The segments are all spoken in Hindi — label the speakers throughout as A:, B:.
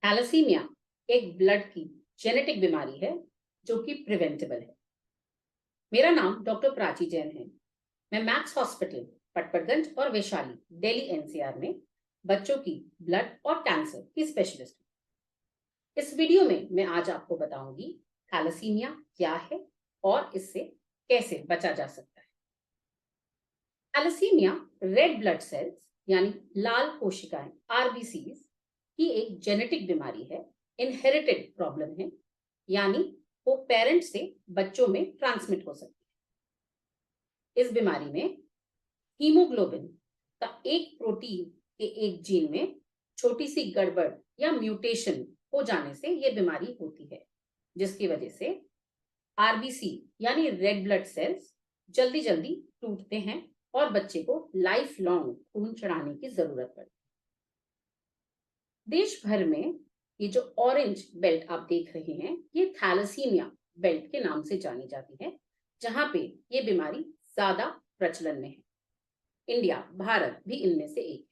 A: थैलेसीमिया एक ब्लड की जेनेटिक बीमारी है जो कि प्रिवेंटेबल है। मेरा नाम डॉक्टर प्राची जैन है। मैं मैक्स हॉस्पिटल पटपड़गंज और वैशाली दिल्ली एनसीआर में बच्चों की ब्लड और कैंसर की स्पेशलिस्ट हूँ। इस वीडियो में मैं आज आपको बताऊंगी थैलेसीमिया क्या है और इससे कैसे बचा जा सकता है। थैलेसीमिया रेड ब्लड सेल्स यानी लाल कोशिकाएं आरबीसीज की एक जेनेटिक बीमारी है, इनहेरिटेड प्रॉब्लम है, यानी वो पेरेंट से बच्चों में ट्रांसमिट हो सकती है। इस बीमारी में हीमोग्लोबिन का एक प्रोटीन के एक जीन में छोटी सी गड़बड़ या म्यूटेशन हो जाने से यह बीमारी होती है, जिसकी वजह से आरबीसी यानी रेड ब्लड सेल्स जल्दी जल्दी टूटते हैं और बच्चे को लाइफ लॉन्ग खून चढ़ाने की जरूरत पड़ती है। देश भर में ये जो ऑरेंज बेल्ट आप देख रहे हैं, ये थैलेसीमिया बेल्ट के नाम से जानी जाती है, जहां पे ये बीमारी ज्यादा प्रचलन में है। इंडिया, भारत भी इनमें से एक है।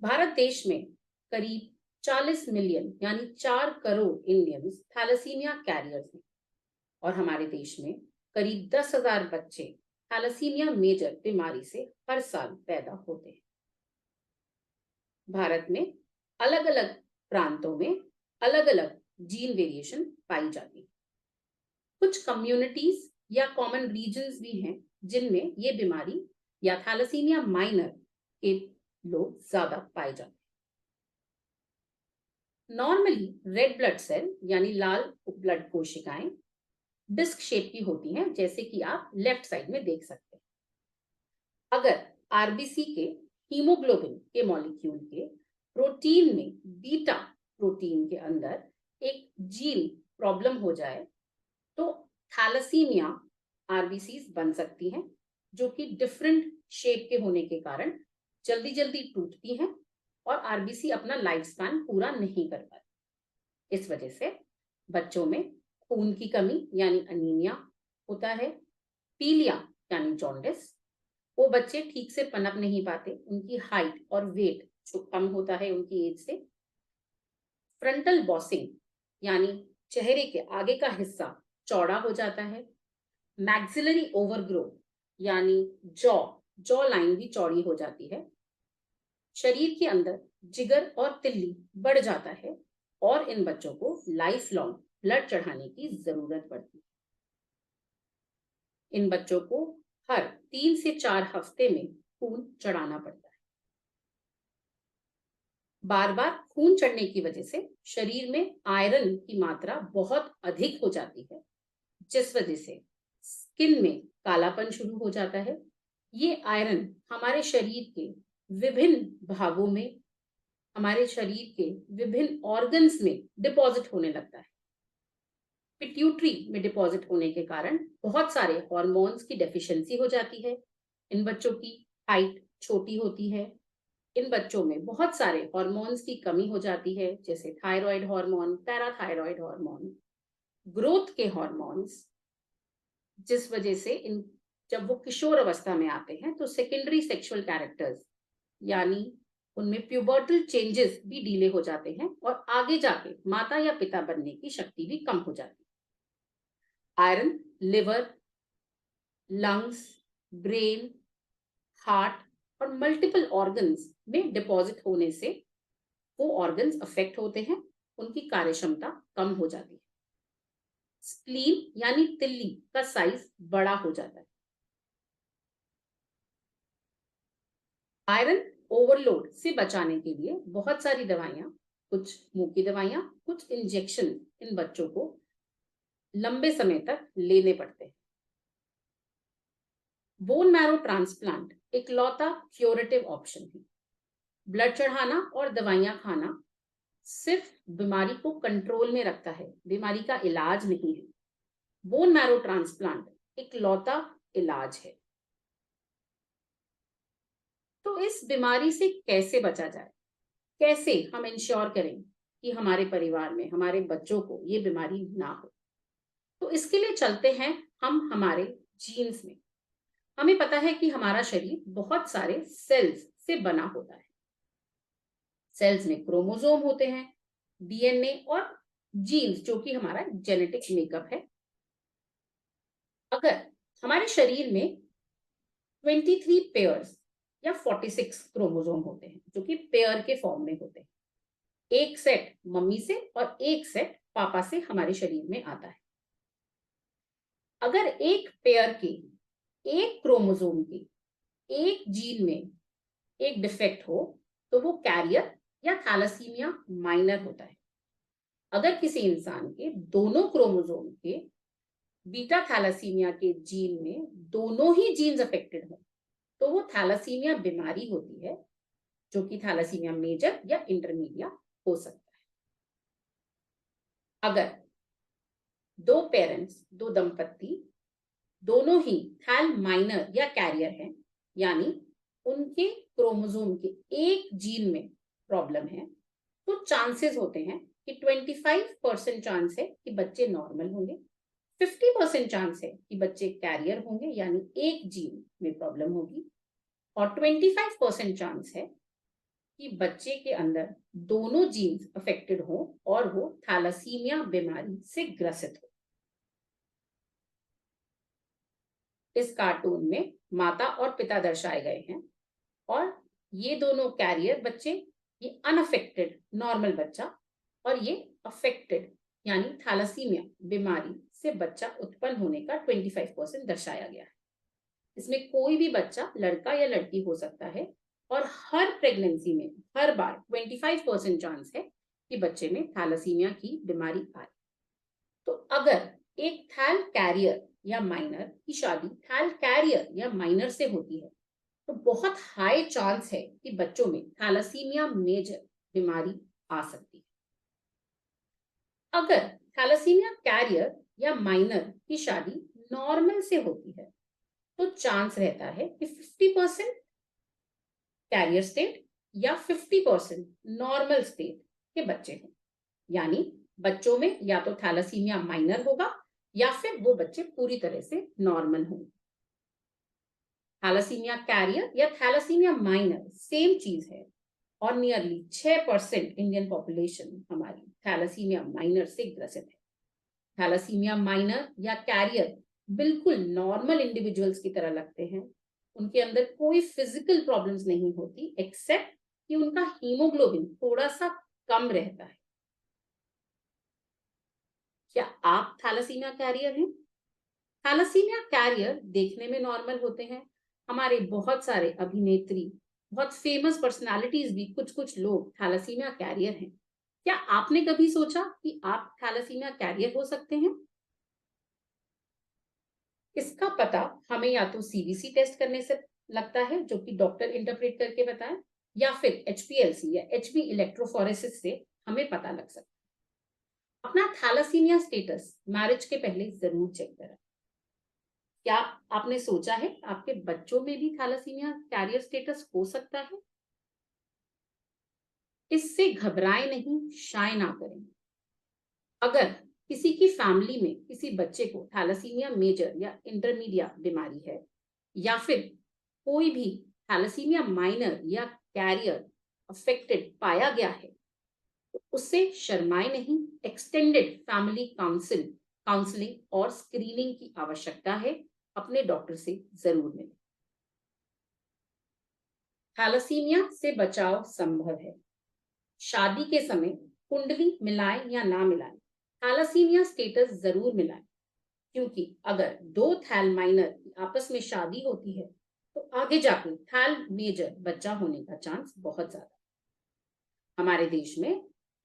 A: भारत देश में करीब 40 मिलियन यानी 4 करोड़ इंडियंस थैलेसीमिया कैरियर्स हैं और हमारे देश में करीब 10,000 बच्चे थैलेसीमिया मेजर बीमारी से हर साल पैदा होते हैं। भारत में अलग अलग प्रांतों में अलग अलग जीन वेरिएशन पाई जाती है। कुछ कम्युनिटीज या कॉमन रीजन्स भी हैं जिनमें ये बीमारी या थैलेसीमिया माइनर के लोग ज्यादा पाए जाते हैं। नॉर्मली रेड ब्लड सेल यानी लाल ब्लड कोशिकाएं डिस्क शेप की होती हैं, जैसे कि आप लेफ्ट साइड में देख सकते हैं। अगर आरबीसी के हीमोग्लोबिन के मॉलिक्यूल के प्रोटीन में बीटा प्रोटीन के अंदर एक जीन प्रॉब्लम हो जाए तो थैलेसीमिया आरबीसीज बन सकती हैं, जो कि डिफरेंट शेप के होने के कारण जल्दी जल्दी टूटती हैं और आरबीसी अपना लाइफ स्पैन पूरा नहीं कर पाती। इस वजह से बच्चों में खून की कमी यानी अनीमिया होता है, पीलिया यानी जॉन्डिस, वो बच्चे ठीक से पनप नहीं पाते, उनकी हाइट और वेट जो कम होता है उनकी एज से, फ्रंटल बॉसिंग यानी चेहरे के आगे का हिस्सा चौड़ा हो जाता है, मैक्सिलरी ओवरग्रोथ यानी जॉ जॉ लाइन भी चौड़ी हो जाती है, शरीर के अंदर जिगर और तिल्ली बढ़ जाता है और इन बच्चों को लाइफ लॉन्ग ब्लड चढ़ाने की जरूरत पड़ती है। इन बच्चों को हर 3 से 4 हफ्ते में खून चढ़ाना पड़ता है। बार बार खून चढ़ने की वजह से शरीर में आयरन की मात्रा बहुत अधिक हो जाती है, जिस वजह से स्किन में कालापन शुरू हो जाता है। ये आयरन हमारे शरीर के विभिन्न भागों में, हमारे शरीर के विभिन्न ऑर्गन्स में डिपॉजिट होने लगता है। पिट्यूटरी में डिपॉजिट होने के कारण बहुत सारे हॉर्मोन्स की डेफिशिएंसी हो जाती है। इन बच्चों की हाइट छोटी होती है। इन बच्चों में बहुत सारे हॉर्मोन्स की कमी हो जाती है, जैसे thyroid hormone, parathyroid hormone, growth के हॉर्मोन्स, जिस वजह से इन जब वो किशोर अवस्था में आते हैं तो सेकेंडरी सेक्सुअल कैरेक्टर्स यानी उनमें प्यूबर्टल चेंजेस भी डीले हो जाते हैं और आगे जाके माता या पिता बनने की शक्ति भी कम हो जाती है। Iron liver, lungs, brain, heart और मल्टीपल ऑर्गन्स में डिपॉजिट होने से वो ऑर्गन्स अफेक्ट होते हैं, उनकी कार्यक्षमता कम हो जाती है। स्प्लीन यानी तिल्ली का साइज बड़ा हो जाता है। आयरन ओवरलोड से बचाने के लिए बहुत सारी दवाइयां, कुछ मुंह की दवाइयां, कुछ इंजेक्शन इन बच्चों को लंबे समय तक लेने पड़ते हैं। बोन मैरो ट्रांसप्लांट एक लौता क्यूरेटिव ऑप्शन है। ब्लड चढ़ाना और दवाइयां खाना सिर्फ बीमारी को कंट्रोल में रखता है, बीमारी का इलाज नहीं है। बोन मैरो ट्रांसप्लांट एक लौता इलाज है। तो इस बीमारी से कैसे बचा जाए, कैसे हम इंश्योर करें कि हमारे परिवार में हमारे बच्चों को ये बीमारी ना हो। तो इसके लिए चलते हैं हम हमारे जीन्स में। हमें पता है कि हमारा शरीर बहुत सारे सेल्स से बना होता है। सेल्स में क्रोमोसोम होते हैं, डीएनए और जीन्स जो कि हमारा जेनेटिक मेकअप है। अगर हमारे शरीर में 23 पेयर्स या 46 क्रोमोसोम होते हैं जो कि पेयर के फॉर्म में होते हैं, एक सेट मम्मी से और एक सेट पापा से हमारे शरीर में आता है। अगर एक पेयर के एक क्रोमोसोम के एक जीन में एक डिफेक्ट हो तो वो कैरियर या थैलेसीमिया माइनर होता है। अगर किसी इंसान के दोनों क्रोमोसोम के बीटा थैलेसीमिया के जीन में दोनों ही जीन्स अफेक्टेड हो तो वो थैलेसीमिया बीमारी होती है जो कि थैलेसीमिया मेजर या इंटरमीडिया हो सकता है। अगर दो दंपत्ति दोनों ही थैल माइनर या कैरियर हैं, यानी उनके क्रोमोसोम के एक जीन में प्रॉब्लम है, तो चांसेस होते हैं कि 25% चांस है कि बच्चे नॉर्मल होंगे, 50% चांस है कि बच्चे कैरियर होंगे यानी एक जीन में प्रॉब्लम होगी, और 25% चांस है कि बच्चे के अंदर दोनों जीन्स अफेक्टेड हो और वो थैलेसीमिया बीमारी से ग्रसित हो। इस कार्टून में माता और पिता दर्शाए गए हैं और ये दोनों कैरियर बच्चे, ये अनअफेक्टेड नॉर्मल बच्चा, और ये अफेक्टेड यानी थैलेसीमिया बीमारी से बच्चा उत्पन्न होने का 25% दर्शाया गया है। इसमें कोई भी बच्चा लड़का या लड़की हो सकता है और हर प्रेगनेंसी में हर बार 25% चांस है कि बच्चे में थैलेसीमिया की बीमारी आए। तो अगर एक थैल कैरियर या माइनर की शादी थैल कैरियर या माइनर से होती है तो बहुत हाई चांस है कि बच्चों में थैलेसीमिया मेजर बीमारी आ सकती है। अगर थैलेसीमिया कैरियर या माइनर की शादी नॉर्मल से होती है तो चांस रहता है कि 50% कैरियर स्टेट या 50% नॉर्मल स्टेट के बच्चे हों, यानी बच्चों में या तो थैलेसीमिया माइनर होगा या फिर वो बच्चे पूरी तरह से नॉर्मल होंगे। थैलेसीमिया कैरियर या थैलेसीमिया माइनर सेम चीज है और नियरली 6% इंडियन पॉपुलेशन हमारी थैलेसीमिया माइनर से ग्रसित है। थैलेसीमिया माइनर या कैरियर बिल्कुल नॉर्मल इंडिविजुअल्स की तरह लगते हैं, उनके अंदर कोई फिजिकल प्रॉब्लम्स नहीं होती एक्सेप्ट कि उनका हीमोग्लोबिन थोड़ा सा कम रहता है। क्या आप थैलेसीमिया कैरियर हैं? थैलेसीमिया कैरियर देखने में नॉर्मल होते हैं। हमारे बहुत सारे अभिनेत्री, बहुत फेमस पर्सनालिटीज भी कुछ कुछ लोग थैलेसीमिया कैरियर हैं। क्या आपने कभी सोचा कि आप थैलेसीमिया कैरियर हो सकते हैं? इसका पता हमें या तो सीबीसी टेस्ट करने से लगता है जो कि डॉक्टर इंटरप्रेट करके बताए, या फिर एचपीएलसी या एचबी इलेक्ट्रोफोरेसिस से हमें पता लग सकता है। अपना थैलेसीमिया स्टेटस मैरिज के पहले जरूर चेक करें। क्या आपने सोचा है आपके बच्चों में भी थैलेसीमिया कैरियर स्टेटस हो सकता है? इससे घबराएं नहीं, शाय ना करें। अगर किसी की फैमिली में किसी बच्चे को थैलेसीमिया मेजर या इंटरमीडिया बीमारी है, या फिर कोई भी थैलेसीमिया माइनर या कैरियर अफेक्टेड पाया गया है, तो उससे शर्माए नहीं। एक्सटेंडेड फैमिली काउंसलिंग और स्क्रीनिंग की आवश्यकता है। अपने डॉक्टर से जरूर मिलें। थैलेसीमिया से बचाव संभव है। शादी के समय कुंडली मिलाएं या ना मिलाएं, थैलेसीमिया स्टेटस जरूर मिलाएं, क्योंकि अगर दो थैल माइनर की आपस में शादी होती है तो आगे जाके थैल मेजर बच्चा होने का चांस बहुत ज्यादा। हमारे देश में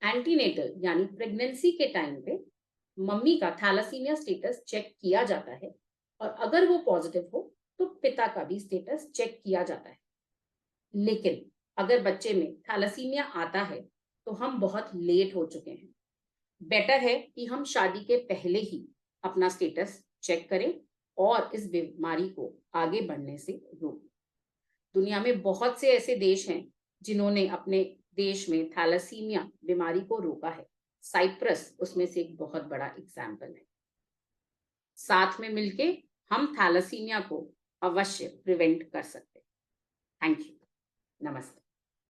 A: एंटीनेटल यानी प्रेगनेंसी के टाइम पे मम्मी का थैलेसीमिया स्टेटस चेक किया जाता है, और अगर वो पॉजिटिव हो तो पिता का भी स्टेटस चेक किया जाता है। लेकिन अगर बच्चे में थैलेसीमिया आता है तो हम बहुत लेट हो चुके हैं। बेटर है कि हम शादी के पहले ही अपना स्टेटस चेक करें और इस बीमारी को आगे बढ़ने से रोकें। दुनिया में बहुत से ऐसे देश हैं जिन्होंने अपने देश में थैलेसीमिया बीमारी को रोका है। साइप्रस उसमें से एक बहुत बड़ा एग्जाम्पल है। साथ में मिलके हम थैलेसीमिया को अवश्य प्रिवेंट कर सकते हैं। Thank you. नमस्ते।